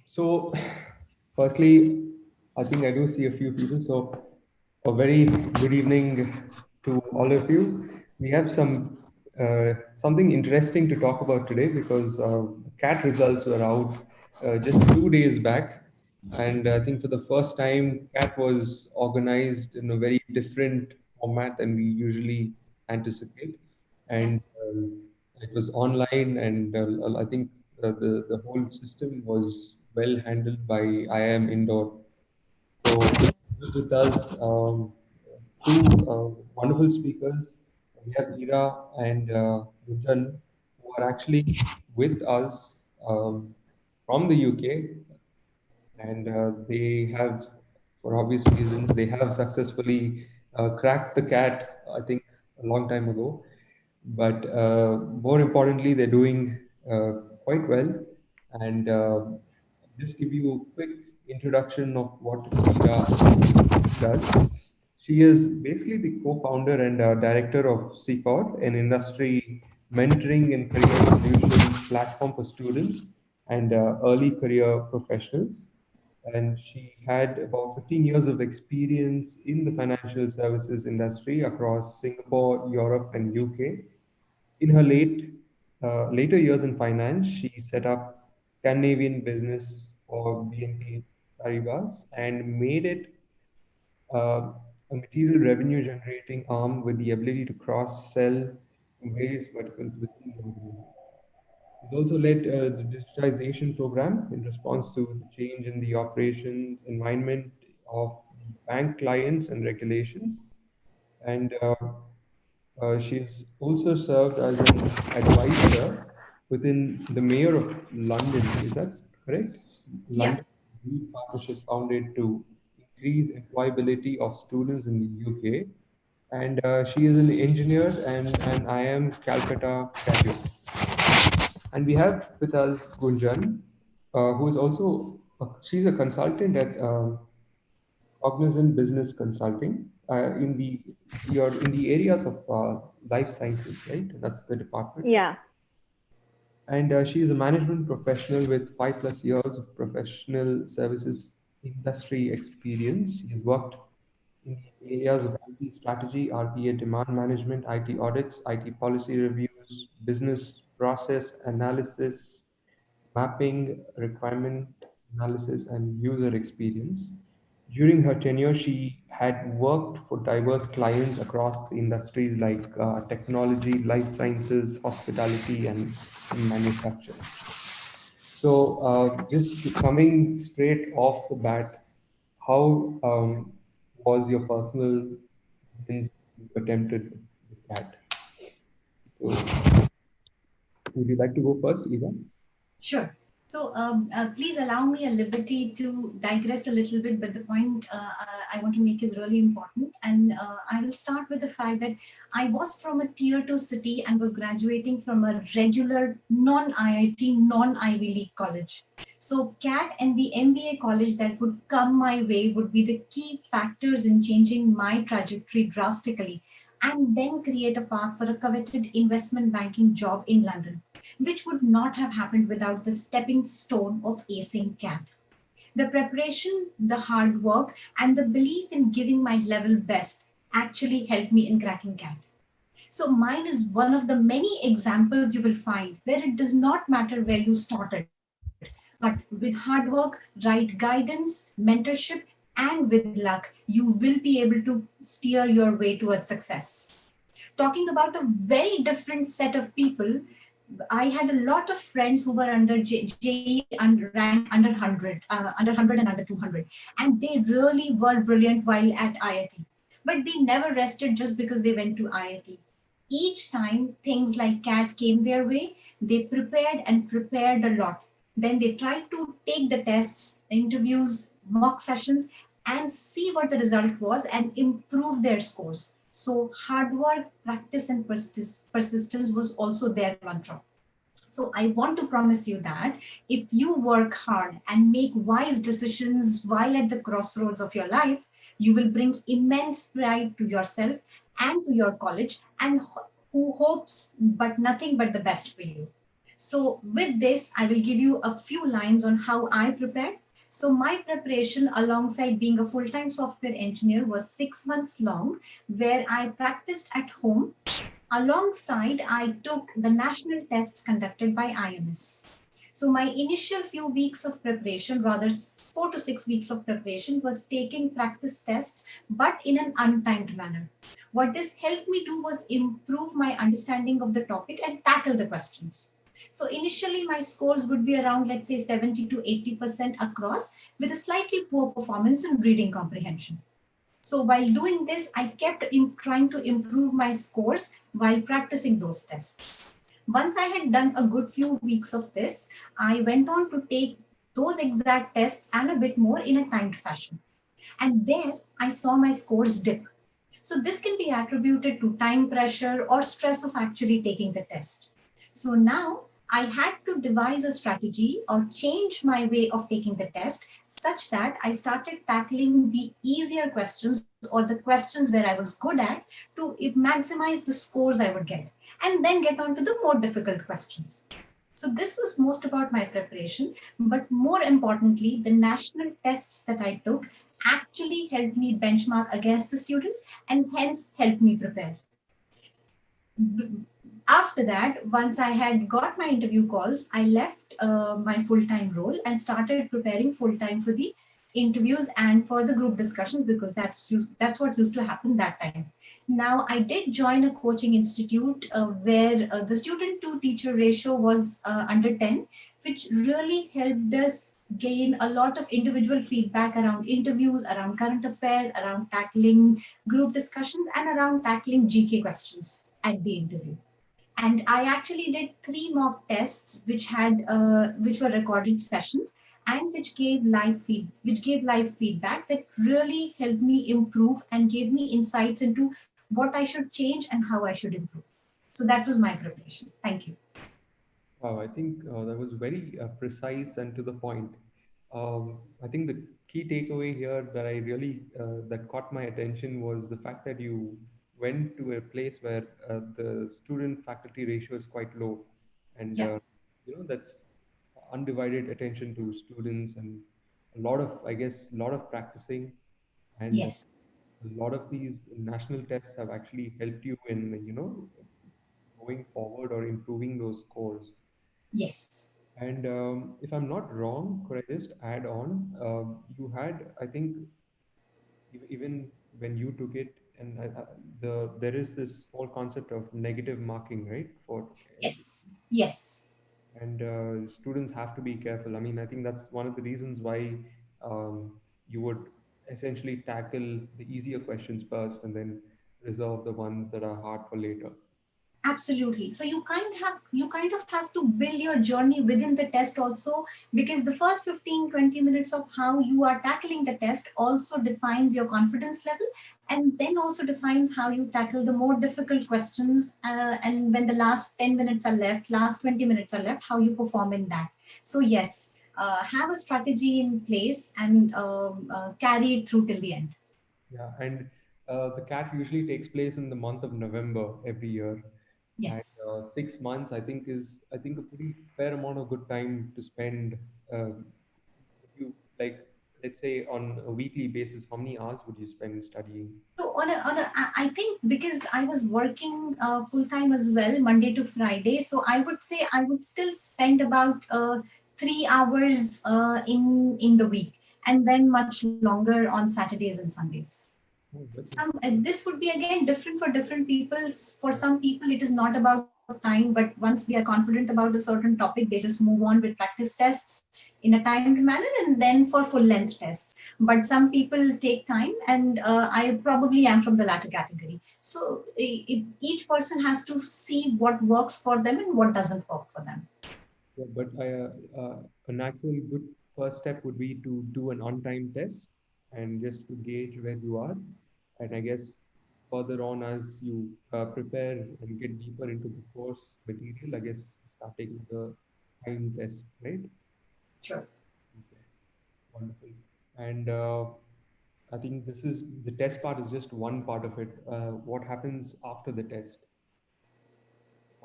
So, firstly, I think I do see a few people. So, a very good evening to all of you. We have something interesting to talk about today because the CAT results were out just 2 days back, and I think for the first time, CAT was organized in a very different format than we usually anticipate, Yeah. and it was online, and I think the whole system was well handled by IIM Indore. So we have with us two wonderful speakers. We have Ira and Gunjan, who are actually with us from the UK, and they have, for obvious reasons, they have successfully cracked the cat, I think, a long time ago. But more importantly, they're doing quite well. And just give you a quick introduction of what Ira does. She is basically the co-founder and director of CCOR, an industry mentoring and career solutions platform for students and early career professionals. And she had about 15 years of experience in the financial services industry across Singapore, Europe, and UK. In her later years in finance, she set up Scandinavian business for BNP Paribas and made it uh, a material revenue generating arm with the ability to cross sell to various verticals within the organization. He's also led the digitization program in response to the change in the operation environment of the bank clients and regulations. And she's also served as an advisor within the Mayor of London. Is that correct? Yeah. London Youth Partnership founded to increase employability of students in the UK. And she is an engineer and an IIM Calcutta graduate. And we have with us Gunjan, who is also she's a consultant at Cognizant Business Consulting in the areas of life sciences, right? That's the department. Yeah. And she is a management professional with 5+ years of professional services industry experience. She has worked in the areas of IT strategy, RPA demand management, IT audits, IT policy reviews, business process analysis, mapping, requirement analysis, and user experience. During her tenure, she had worked for diverse clients across the industries like technology, life sciences, hospitality, and manufacturing. So, just coming straight off the bat, how was your personal experience you attempted with that? So, would you like to go first, Eva? Sure. So, please allow me a liberty to digress a little bit, but the point I want to make is really important. And I will start with the fact that I was from a tier two city and was graduating from a regular non IIT, non Ivy League college. So, CAT and the MBA college that would come my way would be the key factors in changing my trajectory drastically and then create a path for a coveted investment banking job in London, which would not have happened without the stepping stone of acing CAT. The preparation, the hard work, and the belief in giving my level best actually helped me in cracking CAT. So, mine is one of the many examples you will find where it does not matter where you started, but with hard work, right guidance, mentorship, and with luck, you will be able to steer your way towards success. Talking about a very different set of people, I had a lot of friends who were under JE ranked under 100, under 100 and under 200, and they really were brilliant while at IIT. But they never rested just because they went to IIT. Each time things like CAT came their way, they prepared and prepared a lot. Then they tried to take the tests, interviews, mock sessions, and see what the result was and improve their scores. So hard work, practice, and persistence was also their mantra. So I want to promise you that if you work hard and make wise decisions while at the crossroads of your life, you will bring immense pride to yourself and to your college and who hopes but nothing but the best for you. So with this, I will give you a few lines on how I prepared. So my preparation alongside being a full-time software engineer was 6 months long, where I practiced at home. Alongside, I took the national tests conducted by IMS. So my initial few weeks of preparation, rather 4 to 6 weeks of preparation, was taking practice tests, but in an untimed manner. What this helped me do was improve my understanding of the topic and tackle the questions. So initially, my scores would be around, let's say, 70 to 80% across, with a slightly poor performance in reading comprehension. So while doing this, I kept trying to improve my scores while practicing those tests. Once I had done a good few weeks of this, I went on to take those exact tests and a bit more in a timed fashion. And there I saw my scores dip. So this can be attributed to time pressure or stress of actually taking the test. So now I had to devise a strategy or change my way of taking the test such that I started tackling the easier questions or the questions where I was good at to maximize the scores I would get and then get on to the more difficult questions. So this was most about my preparation, but more importantly, the national tests that I took actually helped me benchmark against the students and hence helped me prepare. After that, once I had got my interview calls, I left my full time role and started preparing full time for the interviews and for the group discussions because that's what used to happen that time. Now, I did join a coaching institute where the student to teacher ratio was under 10, which really helped us gain a lot of individual feedback around interviews, around current affairs, around tackling group discussions, and around tackling GK questions at the interview. And I actually did 3 mock tests which were recorded sessions and which gave live feedback that really helped me improve and gave me insights into what I should change and how I should improve. So that was my preparation. Thank you. Wow, I think that was very precise and to the point. I think the key takeaway here that I really that caught my attention was the fact that you went to a place where the student faculty ratio is quite low, and Yeah. that's undivided attention to students and a lot of, I guess, a lot of practicing, and Yes. a lot of these national tests have actually helped you in going forward or improving those scores. Yes. And if I'm not wrong, could I just add on? You had, I think, even when you took it, and there is this whole concept of negative marking, right? For Yes. Yes. and students have to be careful. I mean, I think that's one of the reasons why you would essentially tackle the easier questions first, and then reserve the ones that are hard for later. Absolutely. So you kind of have to build your journey within the test also, because the first 15-20 minutes of how you are tackling the test also defines your confidence level and then also defines how you tackle the more difficult questions, and when the last 10 minutes are left, last 20 minutes are left, how you perform in that. So yes, have a strategy in place and carry it through till the end. Yeah, and the CAT usually takes place in the month of November every year, and Yes. 6 months I think a pretty fair amount of good time to spend. Would you like, let's say, on a weekly basis, how many hours would you spend studying? So I think because I was working full time as well, Monday to Friday. So I would say I would still spend about 3 hours in the week, and then much longer on Saturdays and Sundays. Oh, that's This would be again different for different people. For some people, it is not about time, but once they are confident about a certain topic, they just move on with practice tests in a timed manner, and then for full length tests. But some people take time, and I probably am from the latter category. So each person has to see what works for them and what doesn't work for them. yeah, but a natural good first step would be to do an on-time test and just to gauge where you are. And I guess further on, as you prepare and get deeper into the course material, I guess start taking the time test, right? Sure. Okay, wonderful. And I think this is the test part is just one part of it. What happens after the test?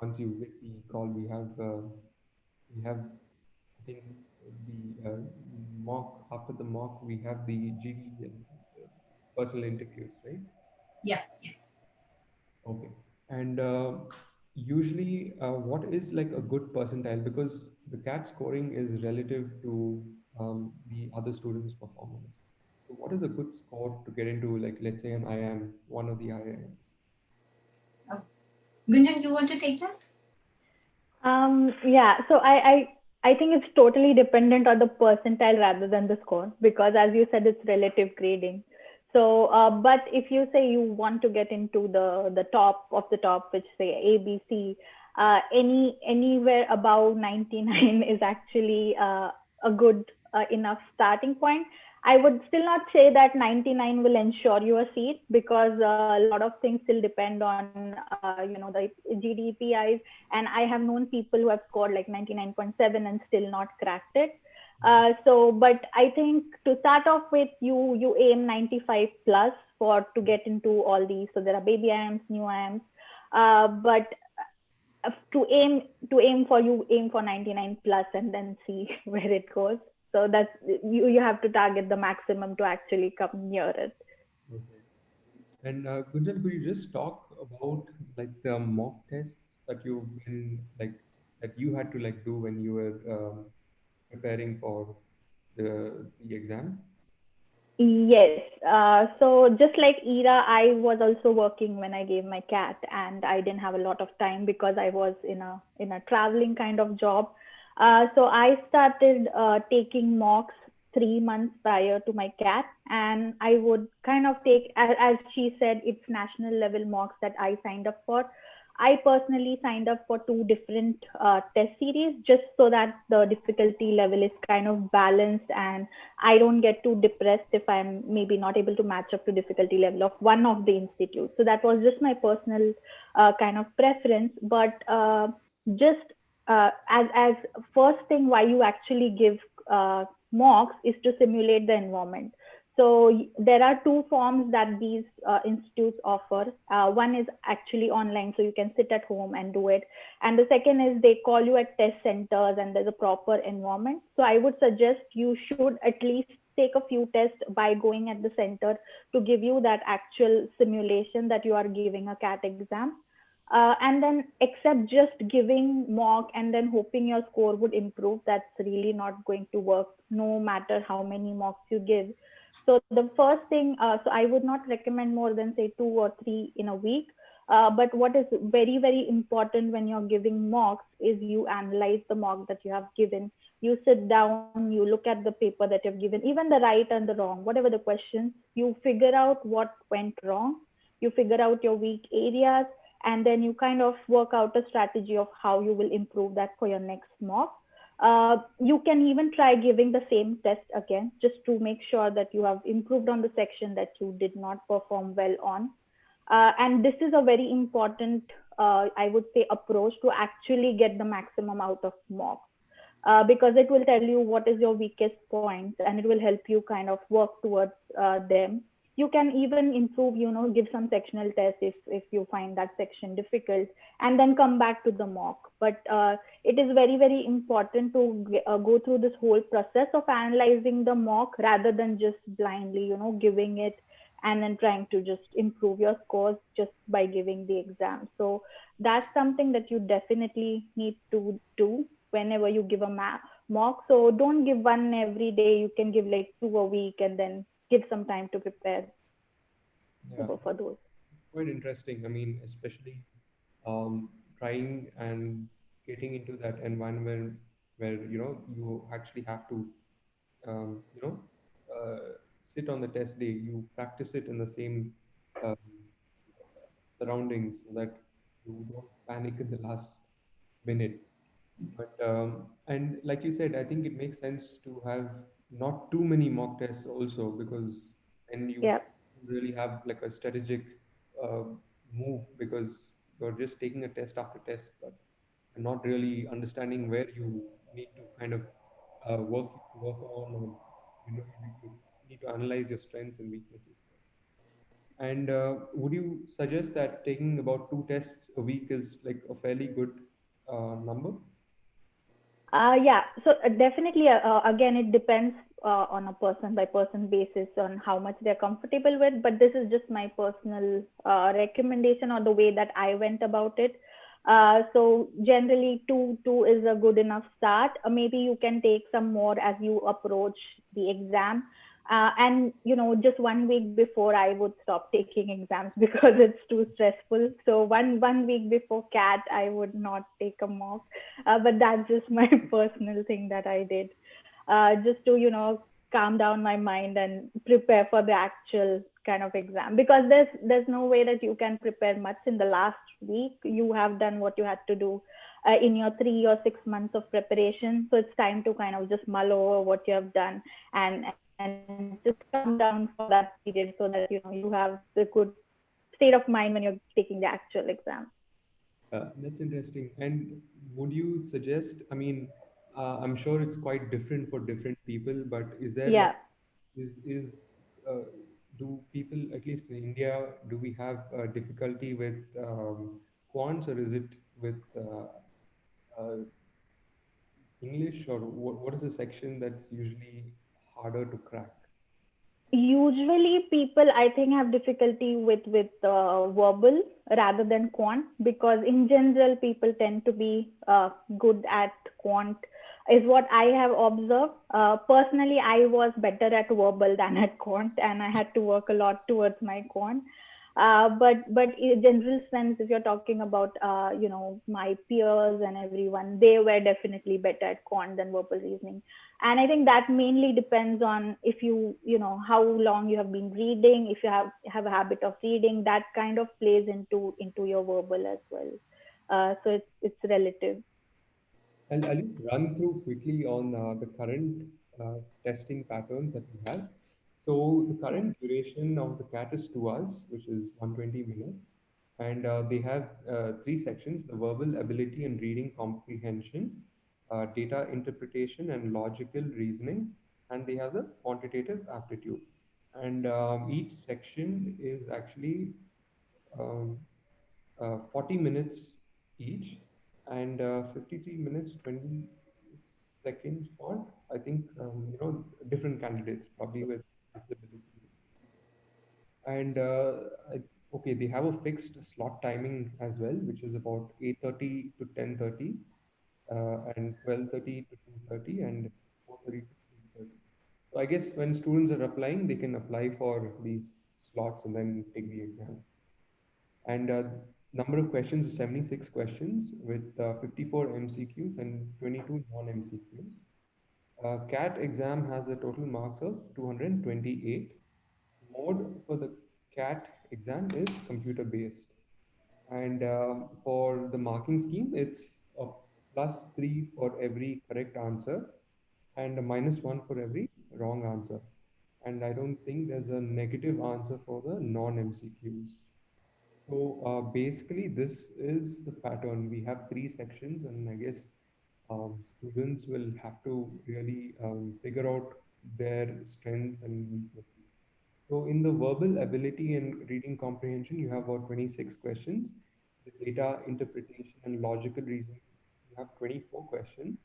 Once you get the call, we have. We have, I think, the mock. After the mock, we have the GD and personal interviews, right? Yeah, yeah. Okay. And usually, what is like a good percentile? Because the CAT scoring is relative to the other students' performance. So, what is a good score to get into, like, let's say, an IIM, one of the IIMs? Oh. Gunjan, you want to take that? Yeah, so I think it's totally dependent on the percentile rather than the score because, as you said, it's relative grading. So, but if you say you want to get into the top of the top, which say A, B, C, anywhere above 99 is actually a good enough starting point. I would still not say that 99 will ensure you a seat because a lot of things still depend on the GDPIs, and I have known people who have scored like 99.7 and still not cracked it. But I think to start off with, you aim 95 plus for to get into all these. So there are baby IIMs, new IIMs, but to aim for, you aim for 99 plus and then see where it goes. So that's, you have to target the maximum to actually come near it. Okay. And Gunjan, could you just talk about like the mock tests that you've been like that you had to like do when you were preparing for the exam? Yes. So just like Ira, I was also working when I gave my cat, and I didn't have a lot of time because I was in a traveling kind of job. So I started taking mocks 3 months prior to my cat, and I would kind of take, as she said, it's national level mocks that I signed up for. I personally signed up for two different test series just so that the difficulty level is kind of balanced and I don't get too depressed if I'm maybe not able to match up to difficulty level of one of the institutes. So that was just my personal kind of preference. But just as first thing, why you actually give mocks is to simulate the environment. So there are two forms that these institutes offer. One is actually online, so you can sit at home and do it. And the second is they call you at test centers and there's a proper environment. So I would suggest you should at least take a few tests by going at the center to give you that actual simulation that you are giving a CAT exam. And then except just giving mock and then hoping your score would improve, that's really not going to work no matter how many mocks you give. So the first thing, so I would not recommend more than say 2 or 3 in a week. But what is very, very important when you're giving mocks is you analyze the mock that you have given. You sit down, you look at the paper that you've given, even the right and the wrong, whatever the questions, you figure out what went wrong, you figure out your weak areas, and then you kind of work out a strategy of how you will improve that for your next mock. You can even try giving the same test again just to make sure that you have improved on the section that you did not perform well on. And this is a very important, I would say, approach to actually get the maximum out of mocks. Because it will tell you what is your weakest points and it will help you kind of work towards them. You can even improve, give some sectional tests if you find that section difficult, and then come back to the mock. But it is very, very important to go through this whole process of analyzing the mock rather than just blindly, giving it and then trying to just improve your scores just by giving the exam. So that's something that you definitely need to do whenever you give a mock. So don't give one every day. You can give like 2 a week and then give some time to prepare Yeah, for those. quite interesting. I mean, especially trying and getting into that environment where you actually have to um, you know sit on the test day. You practice it in the same um, surroundings so that you don't panic in the last minute. But and like you said, I think it makes sense to have not too many mock tests also because then you Yeah. really have like a strategic uh, move because you're just taking a test after test, but you're not really understanding where you need to kind of work on, or you need to analyze your strengths and weaknesses. And would you suggest that taking about two tests a week is like a fairly good number? Yeah, so definitely, again, it depends on a person by person basis on how much they're comfortable with. But this is just my personal recommendation or the way that I went about it. So generally, two is a good enough start. Maybe you can take some more as you approach the exam. And just 1 week before, I would stop taking exams because it's too stressful. So one week before CAT, I would not take a mock, but that's just my personal thing that I did, just to calm down my mind and prepare for the actual kind of exam, because there's no way that you can prepare much in the last week. You have done what you had to do in your 3 or 6 months of preparation, so it's time to kind of just mull over what you have done and just calm down for that period so that you have the good state of mind when you're taking the actual exam. That's interesting. And would you suggest, I mean, I'm sure it's quite different for different people, but is there Yeah. like, is do people, at least in India, do we have difficulty with quants, or is it with uh, English, or what is the section that's usually harder to crack? Usually people, I think, have difficulty with verbal rather than quant, because in general people tend to be good at quant, is what I have observed. Personally, I was better at verbal than at quant, and I had to work a lot towards my quant. But in general sense, if you're talking about my peers and everyone, they were definitely better at quant than verbal reasoning. And I think that mainly depends on if you how long you have been reading. If you have a habit of reading, that kind of plays into your verbal as well. So it's relative. I'll just run through quickly on the current testing patterns that we have. So the current duration of the CAT is 2 hours, which is 120 minutes. And they have three sections: the verbal ability and reading comprehension, data interpretation and logical reasoning, and they have the quantitative aptitude. And each section is actually um, 40 minutes each, and 53 minutes 20 seconds font. I think different candidates probably with disability. And okay, they have a fixed slot timing as well, which is about 8:30 to 10:30, and 12:30 to 2:30, and 4:30 to 3:30. So I guess when students are applying, they can apply for these slots and then take the exam. And number of questions is 76 questions with 54 MCQs and 22 non-MCQs. CAT exam has a total marks of 228. Mode for the CAT exam is computer based. And for the marking scheme, it's a +3 for every correct answer and a -1 for every wrong answer. And I don't think there's a negative answer for the non-MCQs. So basically, this is the pattern. We have three sections, and I guess students will have to really figure out their strengths and weaknesses. So in the verbal ability and reading comprehension, you have about 26 questions. The data interpretation and logical reasoning, you have 24 questions,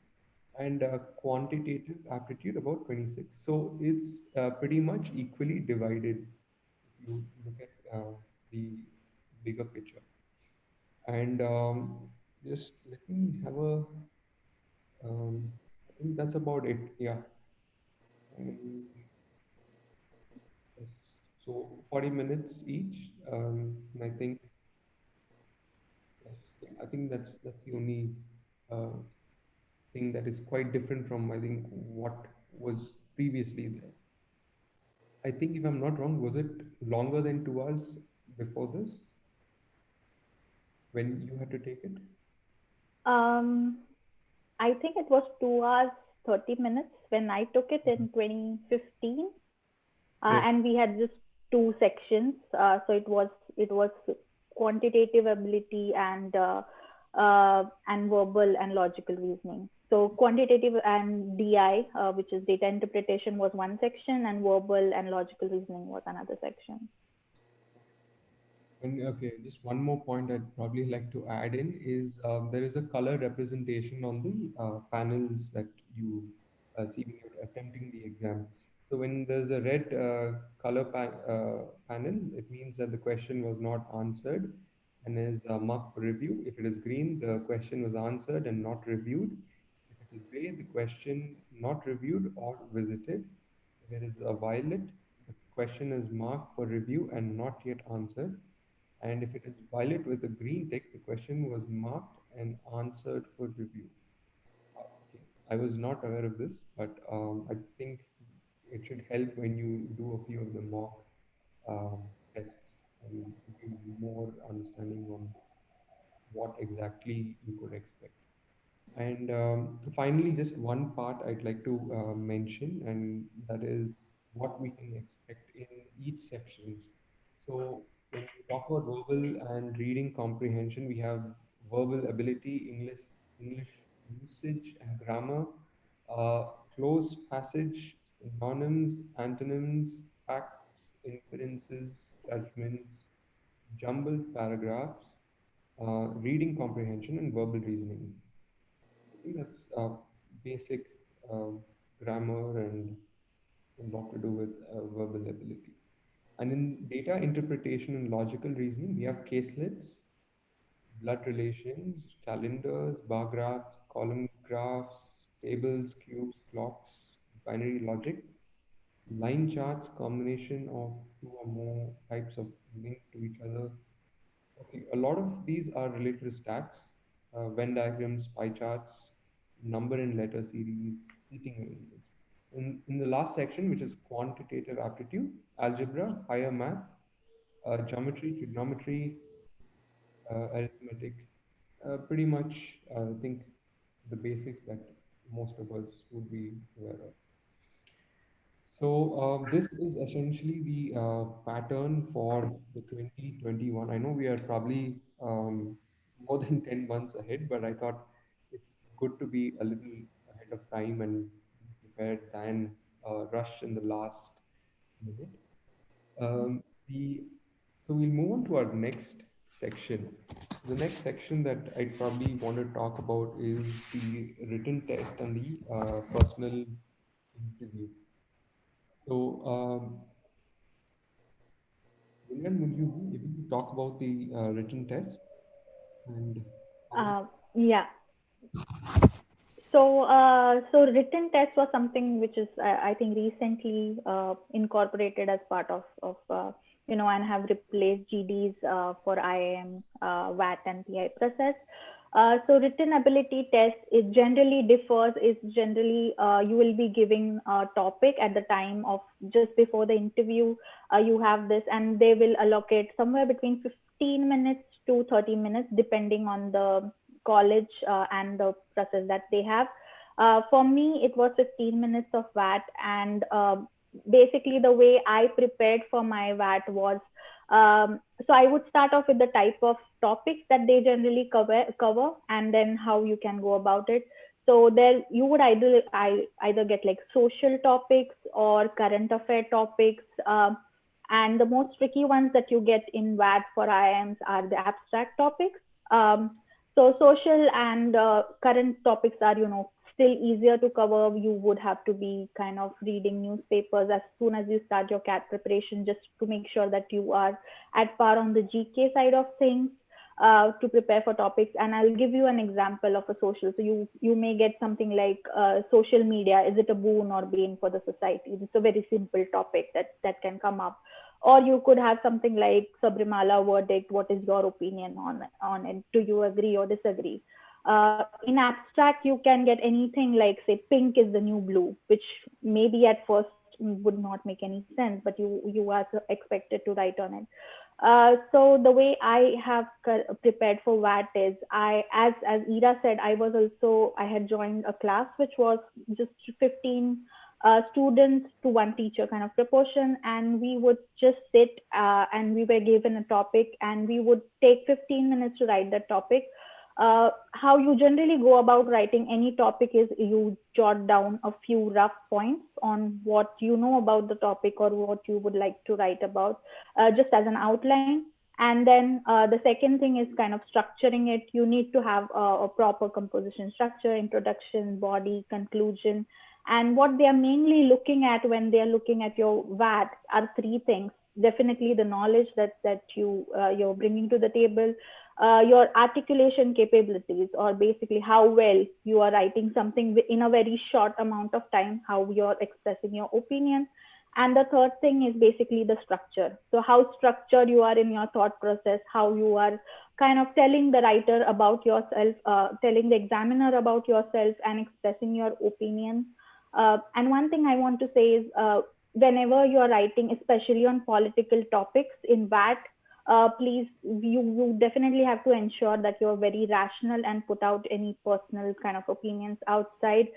and quantitative aptitude about 26. So it's pretty much equally divided if you look at the bigger picture. And just let me have a, I think that's about it. Yeah. And yes. So 40 minutes each. And I think, yes, yeah, I think that's the only uh, thing that is quite different from, I think, what was previously there. I think if I'm not wrong, was it longer than 2 hours before this when you had to take it? Um, I think it was 2 hours 30 minutes when I took it in 2015, Correct. and we had just two sections. So it was quantitative ability and verbal and logical reasoning. So quantitative and DI, which is data interpretation, was one section, and verbal and logical reasoning was another section. And okay, just one more point I'd probably like to add in is there is a color representation on the panels that you see when you're attempting the exam. So when there's a red panel, it means that the question was not answered and is marked for review. If it is green, the question was answered and not reviewed. If it is gray, the question not reviewed or visited. If it is a violet, the question is marked for review and not yet answered. And if it is violet with a green tick, the question was marked and answered for review. Okay. I was not aware of this, but I think it should help when you do a few of the mock tests and give you more understanding on what exactly you could expect. And finally, just one part I'd like to mention, and that is what we can expect in each sections. So when we talk about verbal and reading comprehension, we have verbal ability, English usage and grammar, uh, close passage, synonyms, antonyms, facts, inferences, judgments, jumbled paragraphs, reading comprehension, and verbal reasoning. I think that's basic grammar and a lot to do with verbal ability. And in data interpretation and logical reasoning, we have caselets, blood relations, calendars, bar graphs, column graphs, tables, cubes, plots, binary logic, line charts, combination of two or more types of link to each other. Okay, a lot of these are related to stats, Venn diagrams, pie charts, number and letter series, seating arrangements. In the last section, which is quantitative aptitude, algebra, higher math, geometry, trigonometry, arithmetic, pretty much, I think the basics that most of us would be aware of. So this is essentially the pattern for the 2021. I know we are probably more than 10 months ahead, but I thought it's good to be a little ahead of time and be prepared than rush in the last minute. The so we'll move on to our next section. So the next section that I probably want to talk about is the written test and the personal interview. So, Gunjan, would you be able to talk about the written test and how it? Yeah. So written test was something which is, I think, recently incorporated as part of and have replaced GDs for IIM, VAT, and PI process. So written ability test, it generally differs. Is generally you will be giving a topic at the time of just before the interview. You have this, and they will allocate somewhere between 15 minutes to 30 minutes, depending on the college and the process that they have. For me, it was 15 minutes of VAT, and basically the way I prepared for my VAT was, so I would start off with the type of topics that they generally cover, and then how you can go about it. So there you would either get like social topics or current affair topics. And the most tricky ones that you get in VAT for IIMs are the abstract topics. So social and current topics are, still easier to cover. You would have to be kind of reading newspapers as soon as you start your CAT preparation, just to make sure that you are at par on the GK side of things to prepare for topics. And I'll give you an example of a social. So you may get something like social media. Is it a boon or bane for the society? It's a very simple topic that can come up. Or you could have something like Sabrimala verdict. What is your opinion on it? Do you agree or disagree? In abstract, you can get anything like, say, pink is the new blue, which maybe at first would not make any sense, but you are expected to write on it. So the way I have prepared for VAT is, as Ira said, I had joined a class which was just 15 students to one teacher kind of proportion, and we would just sit and we were given a topic, and we would take 15 minutes to write that topic. How you generally go about writing any topic is you jot down a few rough points on what you know about the topic or what you would like to write about, just as an outline. And then the second thing is kind of structuring it. You need to have a proper composition structure, introduction, body, conclusion. And what they are mainly looking at when they are looking at your VAT are three things. Definitely the knowledge that you're bringing to the table, your articulation capabilities, or basically how well you are writing something in a very short amount of time, how you're expressing your opinion. And the third thing is basically the structure. So how structured you are in your thought process, how you are kind of telling the writer about yourself, telling the examiner about yourself, and expressing your opinion. And one thing I want to say is, whenever you're writing, especially on political topics in VAT, please, you definitely have to ensure that you're very rational and put out any personal kind of opinions outside.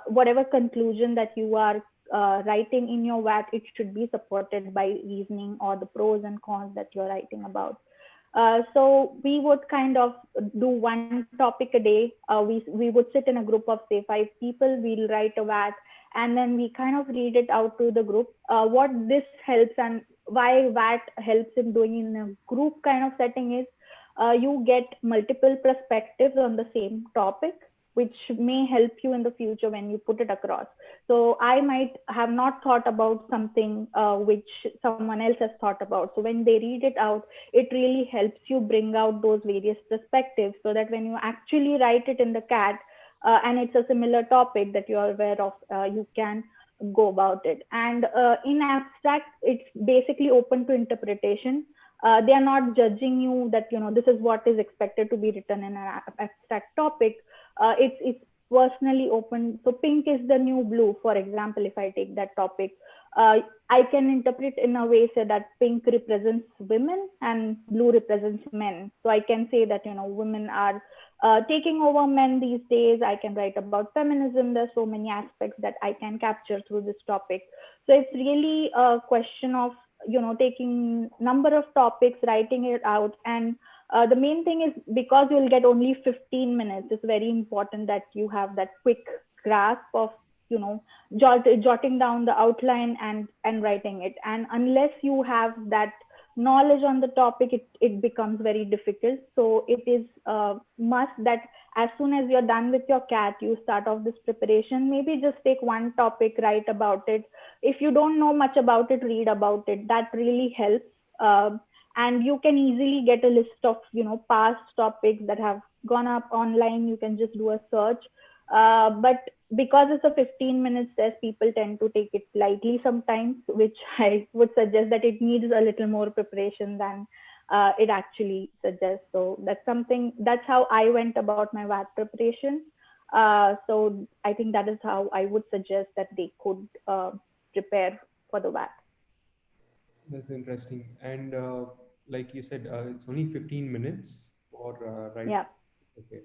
Whatever conclusion that you are writing in your VAT, it should be supported by reasoning or the pros and cons that you're writing about. So we would kind of do one topic a day. We would sit in a group of say 5 people. We'll write a VAT, and then we kind of read it out to the group. What this helps and why VAT helps in doing in a group kind of setting is, you get multiple perspectives on the same topic, which may help you in the future when you put it across. So I might have not thought about something which someone else has thought about. So when they read it out, it really helps you bring out those various perspectives, so that when you actually write it in the CAT, and it's a similar topic that you're aware of, you can go about it. And in abstract, it's basically open to interpretation. They are not judging you that, this is what is expected to be written in an abstract topic. It's personally open. So pink is the new blue, for example. If I take that topic, I can interpret in a way, say that pink represents women and blue represents men. So I can say that, women are taking over men these days. I can write about feminism. There's so many aspects that I can capture through this topic. So it's really a question of, taking number of topics, writing it out. And the main thing is, because you'll get only 15 minutes, it's very important that you have that quick grasp of, jotting down the outline and writing it. And unless you have that knowledge on the topic, it becomes very difficult. So it is a must that as soon as you're done with your CAT, you start off this preparation. Maybe just take one topic, write about it. If you don't know much about it, read about it. That really helps. And you can easily get a list of, past topics that have gone up online. You can just do a search. But because it's a 15 minutes test, people tend to take it lightly sometimes, which I would suggest that it needs a little more preparation than it actually suggests. So that's how I went about my VAT preparation. So I think that is how I would suggest that they could prepare for the VAT. That's interesting. And like you said, it's only 15 minutes for right? Yeah. Okay.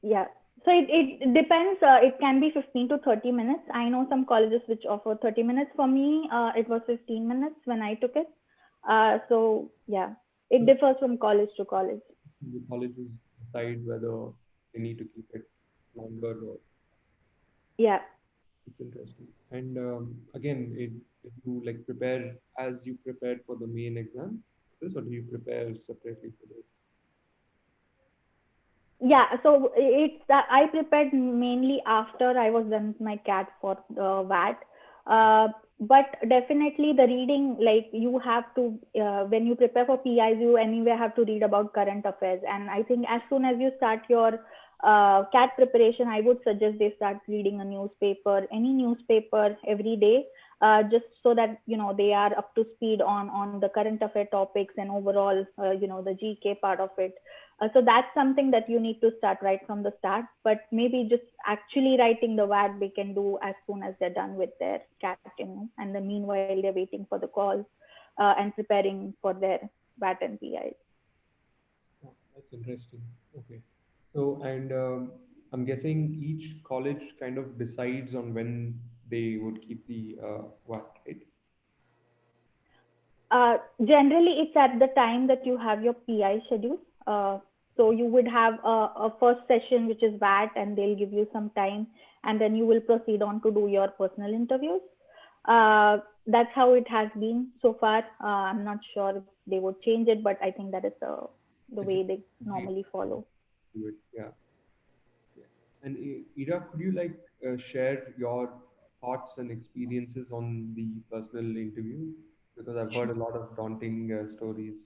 Yeah. So it depends. It can be 15 to 30 minutes. I know some colleges which offer 30 minutes. For me, it was 15 minutes when I took it. So yeah, it differs from college to college. The colleges decide whether they need to keep it longer or. Yeah. It's interesting. And again, if you like prepare as you prepared for the main exam, this, or do you prepare separately for this? Yeah, so it's I prepared mainly after I was done with my CAT for the VAT. But definitely the reading, like you have to, when you prepare for PIs, you anyway have to read about current affairs. And I think as soon as you start your CAT preparation, I would suggest they start reading a newspaper, any newspaper every day, just so that, they are up to speed on the current affair topics and overall, the GK part of it. So that's something that you need to start right from the start, but maybe just actually writing the VAT they can do as soon as they're done with their CAT, and then meanwhile they're waiting for the calls and preparing for their VAT and PIs. Oh, that's interesting. Okay. So, and I'm guessing each college kind of decides on when they would keep the VAT, right? Generally, it's at the time that you have your PI schedule. So you would have a first session, which is VAT, and they'll give you some time, and then you will proceed on to do your personal interviews. That's how it has been so far. I'm not sure if they would change it, but I think that is the It's a way they way normally follow. to do it. Yeah. Yeah. And Ira, could you like share your thoughts and experiences on the personal interview? Because I've heard a lot of daunting stories.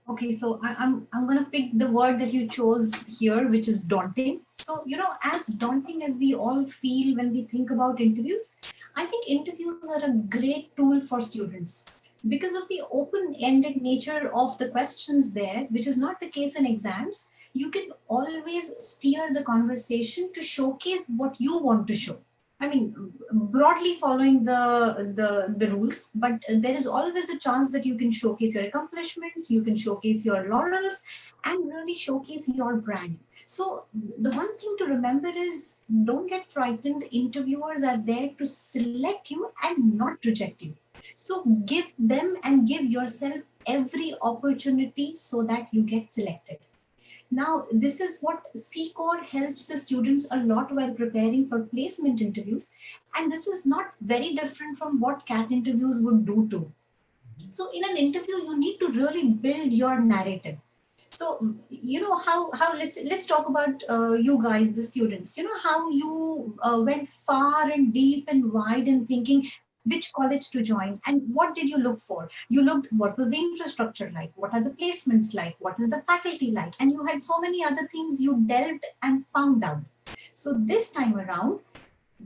Okay, so I'm gonna pick the word that you chose here, which is daunting. So as daunting as we all feel when we think about interviews, I think interviews are a great tool for students because of the open-ended nature of the questions there, which is not the case in exams. You can always steer the conversation to showcase what you want to show. I mean, broadly following the rules, but there is always a chance that you can showcase your accomplishments, you can showcase your laurels, and really showcase your brand. So the one thing to remember is don't get frightened. Interviewers are there to select you and not reject you. So give them and give yourself every opportunity so that you get selected. Now, this is what C Core helps the students a lot while preparing for placement interviews. And this is not very different from what CAT interviews would do too. So, in an interview, you need to really build your narrative. So, how let's talk about you guys, the students. You know how you went far and deep and wide in thinking which college to join and what did you look for. You looked what was the infrastructure like, what are the placements like, what is the faculty like, and you had so many other things you delved and found out. So this time around,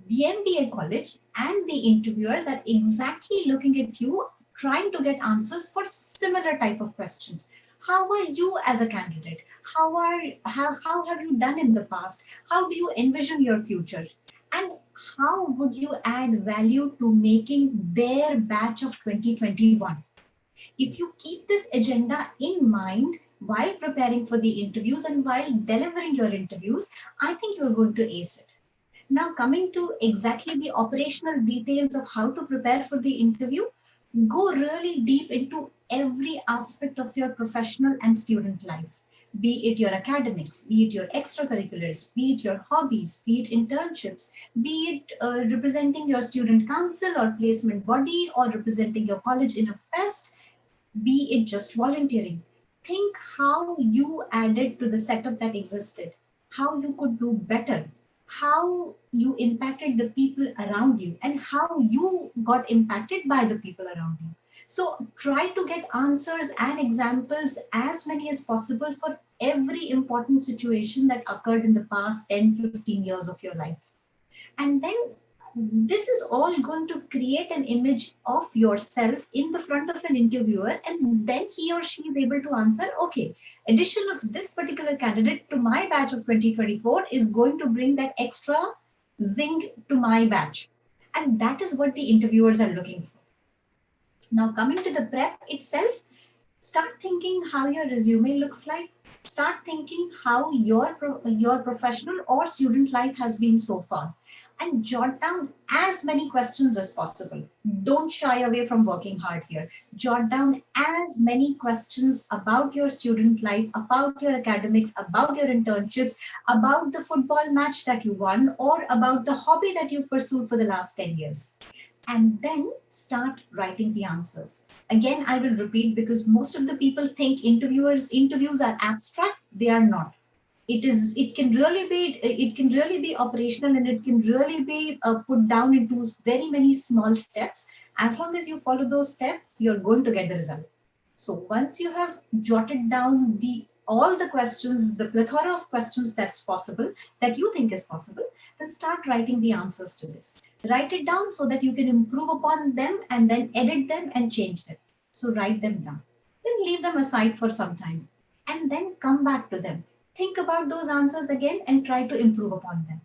the MBA college and the interviewers are exactly looking at you, trying to get answers for similar type of questions. How are you as a candidate? How have you done in the past? How do you envision your future? And how would you add value to making their batch of 2021? If you keep this agenda in mind while preparing for the interviews and while delivering your interviews, I think you're going to ace it. Now, coming to exactly the operational details of how to prepare for the interview, go really deep into every aspect of your professional and student life. Be it your academics, be it your extracurriculars, be it your hobbies, be it internships, be it representing your student council or placement body or representing your college in a fest, be it just volunteering. Think how you added to the setup that existed, how you could do better, how you impacted the people around you, and how you got impacted by the people around you. So try to get answers and examples as many as possible for every important situation that occurred in the past 10, 15 years of your life. And then this is all going to create an image of yourself in the front of an interviewer, and then he or she is able to answer, okay, addition of this particular candidate to my batch of 2024 is going to bring that extra zing to my batch. And that is what the interviewers are looking for. Now, coming to the prep itself, start thinking how your resume looks like. Start thinking how your professional or student life has been so far, and jot down as many questions as possible. Don't shy away from working hard here. Jot down as many questions about your student life, about your academics, about your internships, about the football match that you won, or about the hobby that you've pursued for the last 10 years. And then start writing the answers. Again, I will repeat because most of the people think interviews are abstract. They are not. It can really be operational, and it can really be put down into very many small steps. As long as you follow those steps, you're going to get the result. So once you have jotted down all the questions, the plethora of questions that you think is possible, then start writing the answers to this. Write it down so that you can improve upon them and then edit them and change them. So write them down. Then leave them aside for some time and then come back to them. Think about those answers again and try to improve upon them.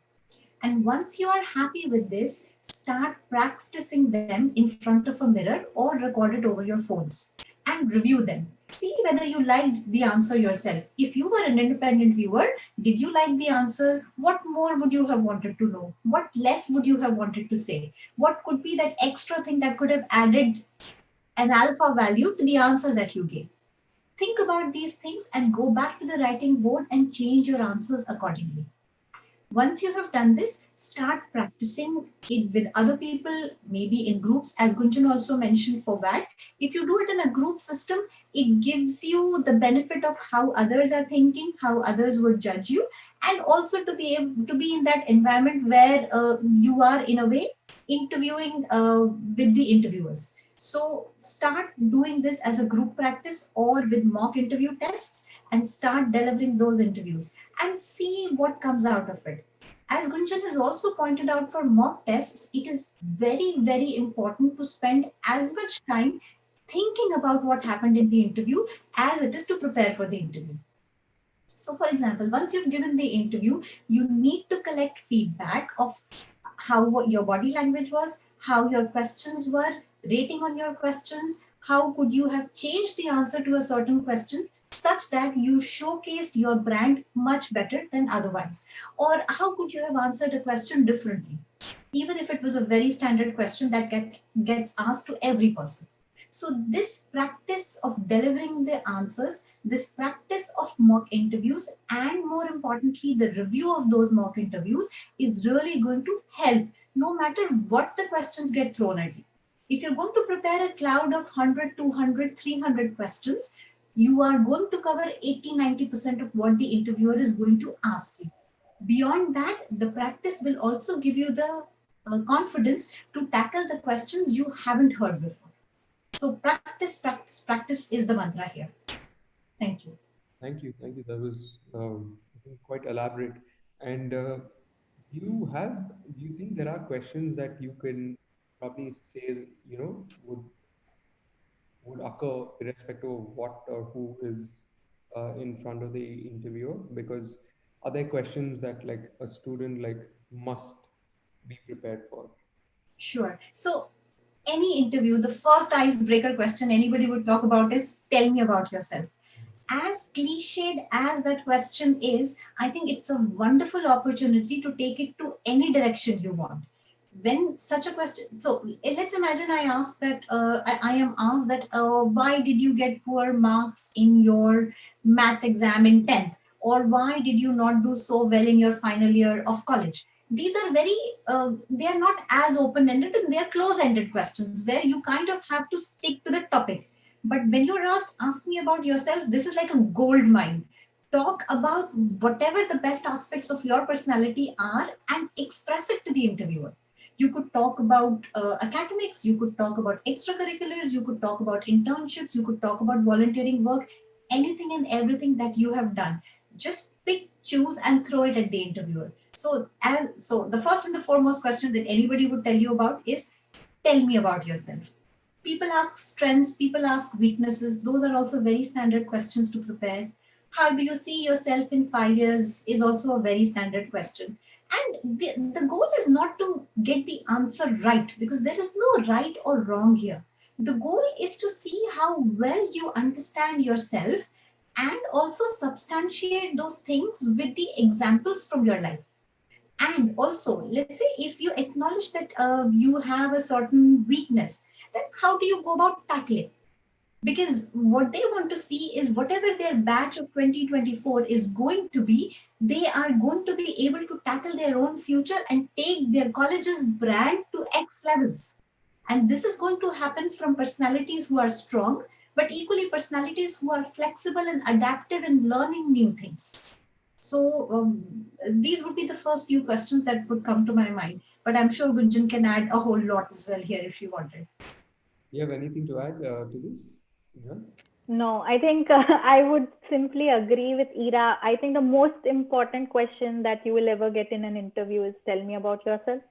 And once you are happy with this, start practicing them in front of a mirror or record it over your phones and review them. See whether you liked the answer yourself. If you were an independent viewer, did you like the answer? What more would you have wanted to know? What less would you have wanted to say? What could be that extra thing that could have added an alpha value to the answer that you gave? Think about these things and go back to the writing board and change your answers accordingly. Once you have done this, start practicing it with other people, maybe in groups, as Gunjan also mentioned for that. If you do it in a group system, it gives you the benefit of how others are thinking, how others would judge you, and also to be able to be in that environment where you are in a way interviewing with the interviewers. So start doing this as a group practice or with mock interview tests, and start delivering those interviews and see what comes out of it. As Gunjan has also pointed out, for mock tests, it is very, very important to spend as much time thinking about what happened in the interview as it is to prepare for the interview. So, for example, once you've given the interview, you need to collect feedback of how your body language was, how your questions were, rating on your questions, how could you have changed the answer to a certain question such that you showcased your brand much better than otherwise, or how could you have answered a question differently, even if it was a very standard question that gets asked to every person. So this practice of delivering the answers, this practice of mock interviews, and more importantly, the review of those mock interviews is really going to help no matter what the questions get thrown at you. If you're going to prepare a cloud of 100, 200, 300 questions, you are going to cover 80-90% of what the interviewer is going to ask you. Beyond that, the practice will also give you the confidence to tackle the questions you haven't heard before. So practice, practice, practice is the mantra here. Thank you. Thank you. Thank you. That was I think quite elaborate. And do you think there are questions that you can probably say, would occur irrespective of what or who is in front of the interviewer? Because are there questions that like a student like must be prepared for? Sure. So any interview, the first icebreaker question anybody would talk about is, tell me about yourself. As cliched as that question is, I think it's a wonderful opportunity to take it to any direction you want. When such a question, so let's imagine I ask that, I am asked that, why did you get poor marks in your maths exam in 10th? Or why did you not do so well in your final year of college? These are very, they are not as open ended, and they are close ended questions where you kind of have to stick to the topic. But when you're asked, ask me about yourself, this is like a gold mine. Talk about whatever the best aspects of your personality are and express it to the interviewer. You could talk about academics, you could talk about extracurriculars, you could talk about internships, you could talk about volunteering work, anything and everything that you have done. Just pick, choose, and throw it at the interviewer. So the first and the foremost question that anybody would tell you about is, tell me about yourself. People ask strengths, people ask weaknesses. Those are also very standard questions to prepare. How do you see yourself in 5 years is also a very standard question. And the goal is not to get the answer right, because there is no right or wrong here. The goal is to see how well you understand yourself and also substantiate those things with the examples from your life. And also, let's say if you acknowledge that you have a certain weakness, then how do you go about tackling? Because what they want to see is whatever their batch of 2024 is going to be, they are going to be able to tackle their own future and take their college's brand to X levels. And this is going to happen from personalities who are strong, but equally personalities who are flexible and adaptive in learning new things. So these would be the first few questions that would come to my mind. But I'm sure Gunjan can add a whole lot as well here if you wanted. You have anything to add to this? Yeah. No, I think I would simply agree with Ira. I think the most important question that you will ever get in an interview is, tell me about yourself.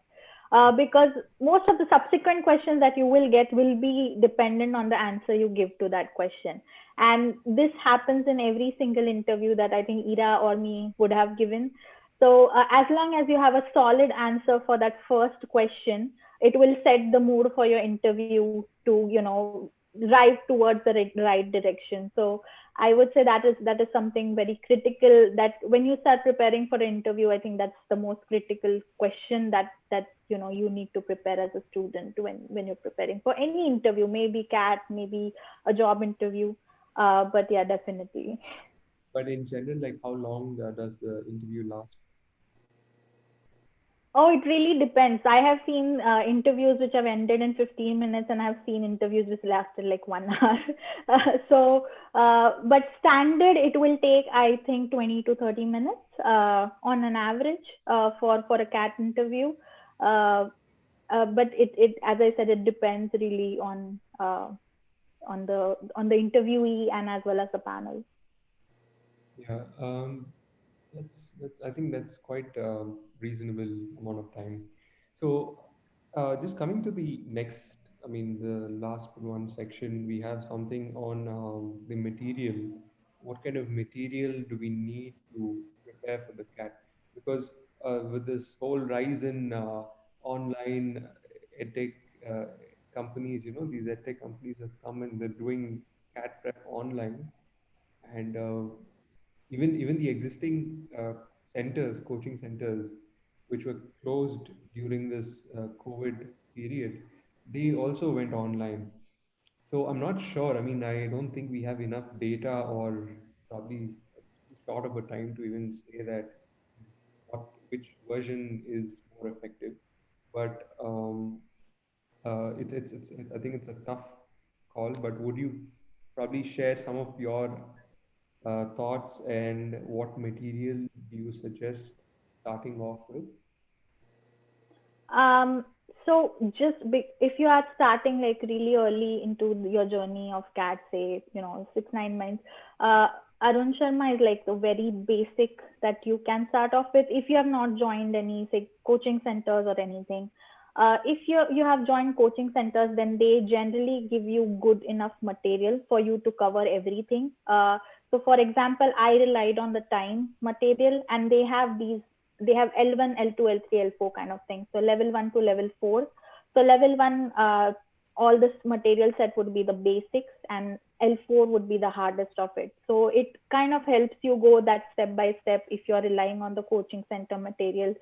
Because most of the subsequent questions that you will get will be dependent on the answer you give to that question. And this happens in every single interview that I think Ira or me would have given. So as long as you have a solid answer for that first question, it will set the mood for your interview to, drive towards the right direction. So I would say that is something very critical, that when you start preparing for an interview, I think that's the most critical question that you need to prepare as a student when you're preparing for any interview, maybe CAT, maybe a job interview. But yeah, definitely. But in general, like how long does the interview last? Oh, it really depends. I have seen interviews which have ended in 15 minutes, and I've seen interviews which lasted like 1 hour. But standard, it will take, I think, 20 to 30 minutes on an average for a cat interview. Uh, but as I said, it depends really on the interviewee and as well as the panel. Yeah, that's I think that's quite reasonable amount of time. So, just coming to the next, I mean, the last one section, we have something on the material. What kind of material do we need to prepare for the cat? Because with this whole rise in online edtech uh, companies, these edtech companies have come and they're doing cat prep online, and even the existing centers, coaching centers, which were closed during this COVID period, they also went online. So I'm not sure. I mean, I don't think we have enough data, or probably it's too short of a time to even say that which version is more effective. But I think it's a tough call. But would you probably share some of your thoughts, and what material do you suggest starting off with? Um, so if you are starting like really early into your journey of cat, say, 6, 9 months, uh, Arun Sharma is like the very basic that you can start off with if you have not joined any, say, coaching centers or anything. If you have joined coaching centers, then they generally give you good enough material for you to cover everything. So for example, I relied on the time material, and they have L1, L2, L3, L4 kind of thing. So level 1 to level 4. So level 1, all this material set would be the basics, and L4 would be the hardest of it. So it kind of helps you go that step by step if you're relying on the coaching center material.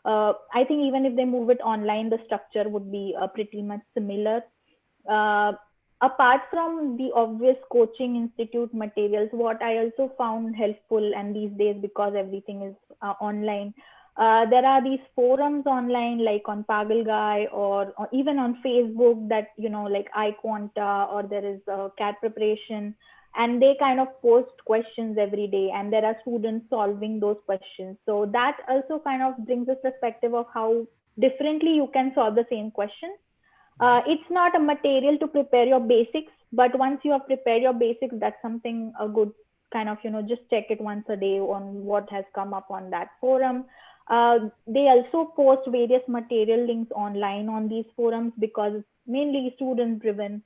I think even if they move it online, the structure would be pretty much similar. Uh, Apart from the obvious coaching institute materials, what I also found helpful, and these days because everything is online, there are these forums online like on Pagal Guy, or even on Facebook, that like iQuanta, or there is cat preparation, and they kind of post questions every day, and there are students solving those questions. So that also kind of brings a perspective of how differently you can solve the same question. It's not a material to prepare your basics, but once you have prepared your basics, that's something a good kind of, just check it once a day on what has come up on that forum. They also post various material links online on these forums because it's mainly student driven.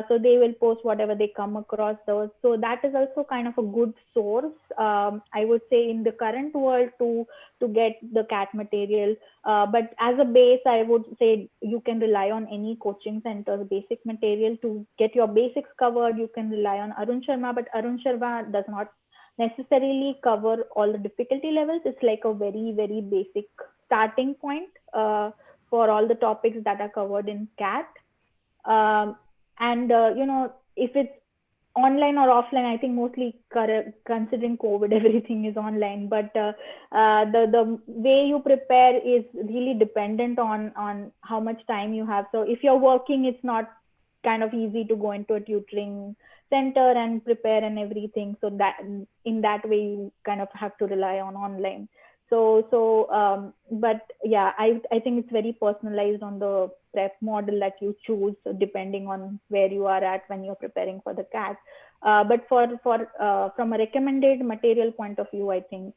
So they will post whatever they come across those. So that is also kind of a good source, I would say, in the current world to get the cat material. But as a base, I would say you can rely on any coaching center's basic material to get your basics covered. You can rely on Arun Sharma, but Arun Sharma does not necessarily cover all the difficulty levels. It's like a very, very basic starting point for all the topics that are covered in CAT. Um, and if it's online or offline, I think mostly considering COVID, everything is online. But the way you prepare is really dependent on how much time you have. So if you're working, it's not kind of easy to go into a tutoring center and prepare and everything. So that in that way, you kind of have to rely on online. But yeah, I think it's very personalized on the prep model that you choose, depending on where you are at when you're preparing for the CAT. But for from a recommended material point of view, I think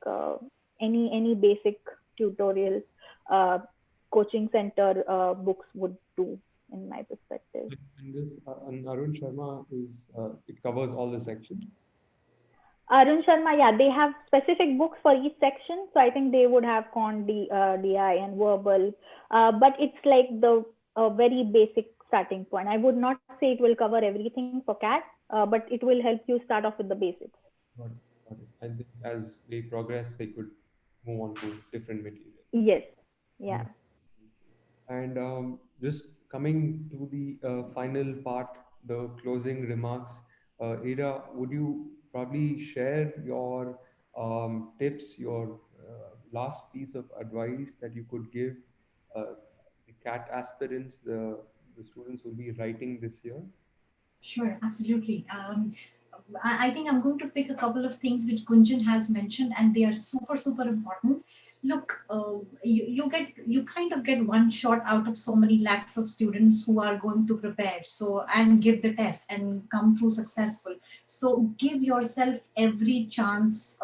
any basic tutorial uh, coaching center books would do, in my perspective. And this and Arun Sharma is it covers all the sections. Arun Sharma, yeah, they have specific books for each section. So I think they would have DI and verbal, but it's like the very basic starting point. I would not say it will cover everything for CAT, but it will help you start off with the basics. Got it, got it. And then as they progress, they could move on to different material. Yes, yeah. Mm. And just coming to the final part, the closing remarks, Ada, would you probably share your tips, your last piece of advice that you could give the CAT aspirants, the students who will be writing this year? Sure, absolutely. I think I'm going to pick a couple of things which Gunjan has mentioned, and they are super, super important. Look, you kind of get one shot out of so many lakhs of students who are going to prepare so and give the test and come through successful. So give yourself every chance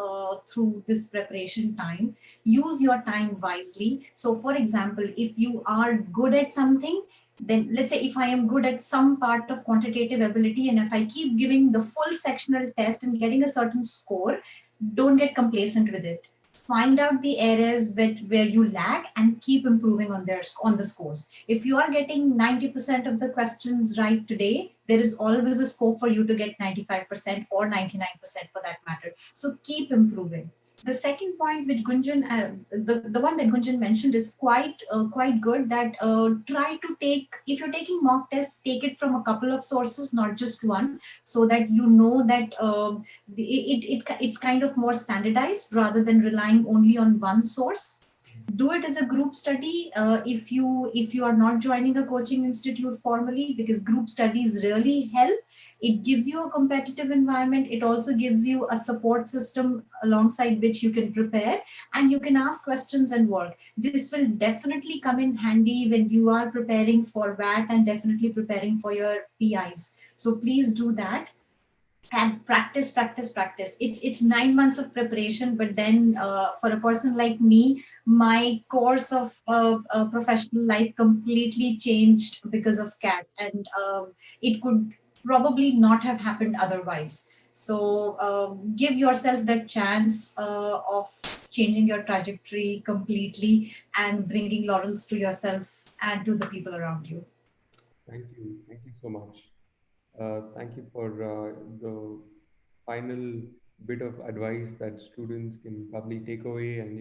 through this preparation time. Use your time wisely. So, for example, if you are good at something, then let's say if I am good at some part of quantitative ability, and if I keep giving the full sectional test and getting a certain score, don't get complacent with it. Find out the areas where you lack and keep improving on the scores. If you are getting 90% of the questions right today, there is always a scope for you to get 95% or 99% for that matter. So keep improving. The second point, which Gunjan, the one that Gunjan mentioned, is quite good. That try to take, if you're taking mock tests, take it from a couple of sources, not just one, so that you know that it's kind of more standardized rather than relying only on one source. Do it as a group study if you are not joining a coaching institute formally, because group studies really help. It gives you a competitive environment. It also gives you a support system alongside which you can prepare, and you can ask questions and work. This will definitely come in handy when you are preparing for VAT and definitely preparing for your PIs. So please do that and practice, practice, practice. It's 9 months of preparation, but then for a person like me, my course of professional life completely changed because of CAT, and it could probably not have happened otherwise. So give yourself that chance of changing your trajectory completely and bringing laurels to yourself and to the people around you. Thank you. Thank you so much. Thank you for the final bit of advice that students can probably take away and,